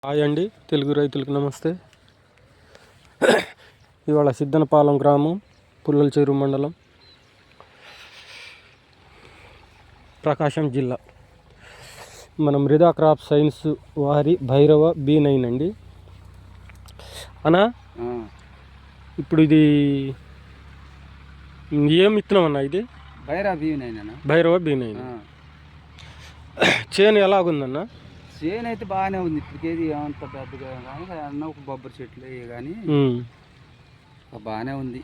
Hi అండి, తెలుగు రైతులకు నమస్తే. ఇవాళ సిద్దనపాలెం గ్రామం, పుల్లల చెరువు మండలం, ప్రకాశం జిల్లా. మన మృదా క్రాప్ సైన్స్ వారి భైరవ B9 అండి. అన్నా, ఇప్పుడు ఇది ఏం విత్తనం అన్న? ఇది భైరవ B9. చేను ఎలాగుందన్న? చేను అయితే బాగానే ఉంది. ఇప్పటికేది ఏమంత పెద్దగా కానీ అన్న ఒక బొబ్బరి చెట్లు కానీ బాగానే ఉంది.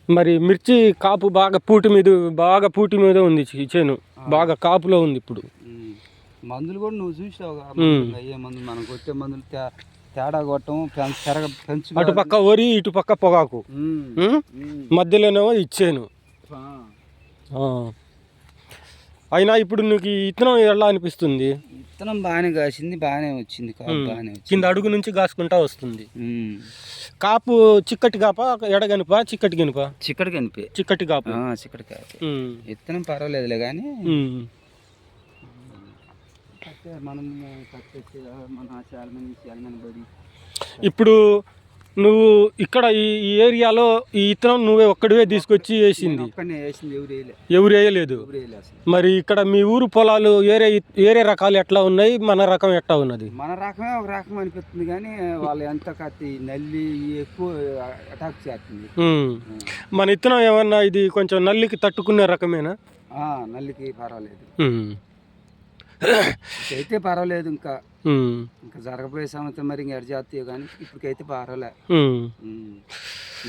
మరి మిర్చి కాపు బాగా పూటి మీద ఉంది. చేను బాగా కాపులో ఉంది. ఇప్పుడు మందులు కూడా నువ్వు చూసావు, ఏ మందులు మనం కొట్టే మందులు తేడా కొట్టడం, పెంచు అటు పక్క వరి, ఇటు పక్క పొగాకు, మధ్యలోనేమో ఇచ్చాను. అయినా ఇప్పుడు నీకు ఈ విత్తనం ఎలా అనిపిస్తుంది? విత్తనం బాగానే కాసింది, బాగానే వచ్చింది, బాగానే కింద అడుగు నుంచి కాసుకుంటా వస్తుంది. కాపు చిక్కటి కాప, ఎడగనిప, చిక్కటి గనిప? చిక్కటి గనిపే. చిక్కటి కాపు, చిక్కటి కాపు. విత్తనం పర్వాలేదులే కానీ మనం చాలా మంది పడి. ఇప్పుడు నువ్వు ఇక్కడ ఈ ఏరియాలో ఈ విత్తనం నువ్వే ఒక్కడివే తీసుకొచ్చి వేసింది? ఎవరు వేయలేదు. మరి ఇక్కడ మీ ఊరు పొలాలు ఏరే రకాలు ఎట్లా ఉన్నాయి, మన రకం ఎట్లా ఉన్నది? మన రకమే ఒక రకం అనిపిస్తుంది కానీ వాళ్ళు ఎంత కత్తి నల్లి ఎక్కువ అటాక్ చేస్తుంది. మన విత్తనం ఏమన్నా ఇది కొంచెం నల్లికి తట్టుకునే రకమేనా? నల్లికి పర్వాలేదు అయితే పర్వాలేదు. ఇంకా జరగబోయే సంవత్సరం మరి ఇంకా ఎడజాతీయ కానీ ఇప్పటికైతే పర్వాలే.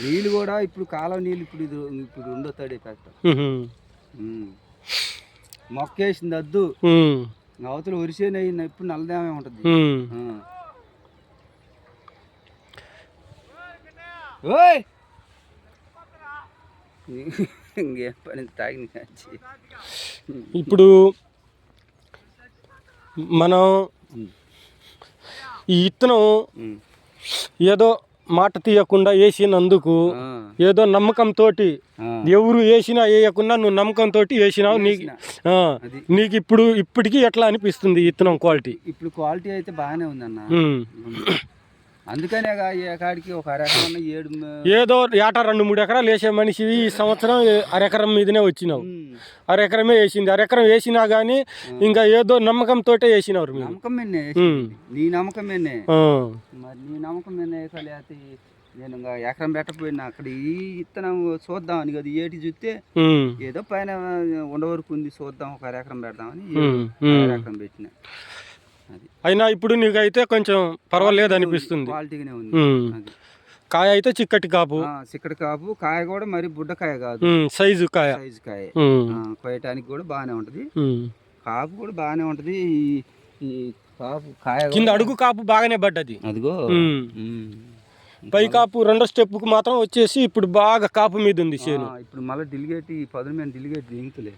నీళ్ళు కూడా ఇప్పుడు కాలం నీళ్ళు ఇప్పుడు ఉండో తడి పెట్ట మొక్కేసింది వద్దు, అవతల వరిసేన ఇప్పుడు నల్లదేమే ఉంటుంది. ఓయ్ ఇంకేం పని తాగిన. ఇప్పుడు మనం ఈ విత్తనం ఏదో మాట తీయకుండా వేసినందుకు ఏదో నమ్మకంతో, ఎవరు వేసినా వేయకుండా నువ్వు నమ్మకంతో వేసినావు. నీకు ఇప్పటికీ ఎట్లా అనిపిస్తుంది విత్తనం క్వాలిటీ? ఇప్పుడు క్వాలిటీ అయితే బాగానే ఉందన్న. అందుకనే కాడికి ఒక అరెకరం 7 ఏదో ఏటా 2-3 ఎకరాలు వేసే మనిషి ఈ సంవత్సరం అరెకరం మీదనే వచ్చినావు. అరెకరమే వేసింది. అరెకరం వేసినా గానీ ఇంకా ఏదో నమ్మకంతో వేసినారు. నీ నమ్మకమేనే. మరి నీ నమ్మకమేనే వేసలేకపోతే నేను ఇంకా ఎకరం పెట్టకపోయినా అక్కడ ఈ విత్తనం చూద్దామని కదా ఏటి చూస్తే ఏదో పైన ఉండవరకు ఉంది, చూద్దాం ఒక అరెకరం పెడదామని అరెకరం పెట్టిన. అయినా ఇప్పుడు నీకైతే కొంచెం పర్వాలేదు అనిపిస్తుంది. క్వాలిటీగానే ఉంది. కాయ అయితే చిక్కటి కాపు, కాయ కూడా మరి బుడ్డకాయ కాదు, సైజు కాయ. కోయటానికి కూడా బాగానే ఉంటది, కాపు కూడా బాగానే ఉంటది. ఈ కాపు కాయ కింద అడుగు కాపు బాగానే పడ్డది. అదిగో పై కాపు రెండో స్టెప్ కు మాత్రం వచ్చేసి ఇప్పుడు బాగా కాపు మీద ఉంది చేను. ఇప్పుడు మళ్ళీ డిలిగేట్ ఈ పదుల మీద డిలిగేట్ దింగుతులే.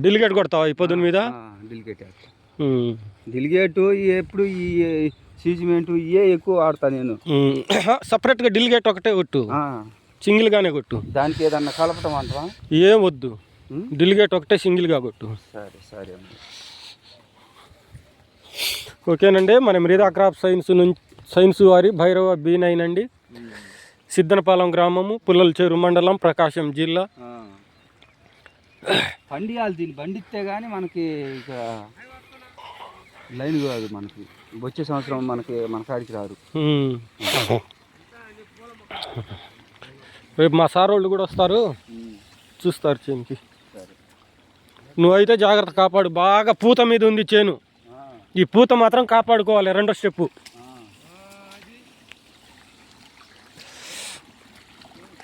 డిలిగేట్ కొడతావా ఈ పదుల మీద? డిలిగేట్ ఎప్పుడు ఈ సీజ్మెంట్ ఇవే ఎక్కువ వాడతా నేను. సపరేట్ గా డిలిగేట్ ఒకటే కొట్టు, సింగిల్ గానే కొట్టు. దానికి ఏదన్నా కలపటం అంటావా? ఏం వద్దు, డిలిగేట్ ఒకటే సింగిల్ గా కొట్టు. సరే ఓకేనండి. మన మృదా క్రాప్ సైన్స్ వారి భైరవ B9 అండి. సిద్దనపాలెం గ్రామము, పుల్లల చెరువు మండలం, ప్రకాశం జిల్లా. పండియాలి, దీన్ని పండిస్తే కానీ మనకి ఇక లైన్ కాదు. మనకి వచ్చే సంవత్సరం మన కాడికి రాదు. రేపు మా సార్ వాళ్ళు కూడా వస్తారు, చూస్తారు చేనుకి. నువ్వైతే జాగ్రత్త కాపాడు. బాగా పూత మీద ఉంది చేను, ఈ పూత మాత్రం కాపాడుకోవాలి. రెండో స్టెప్పు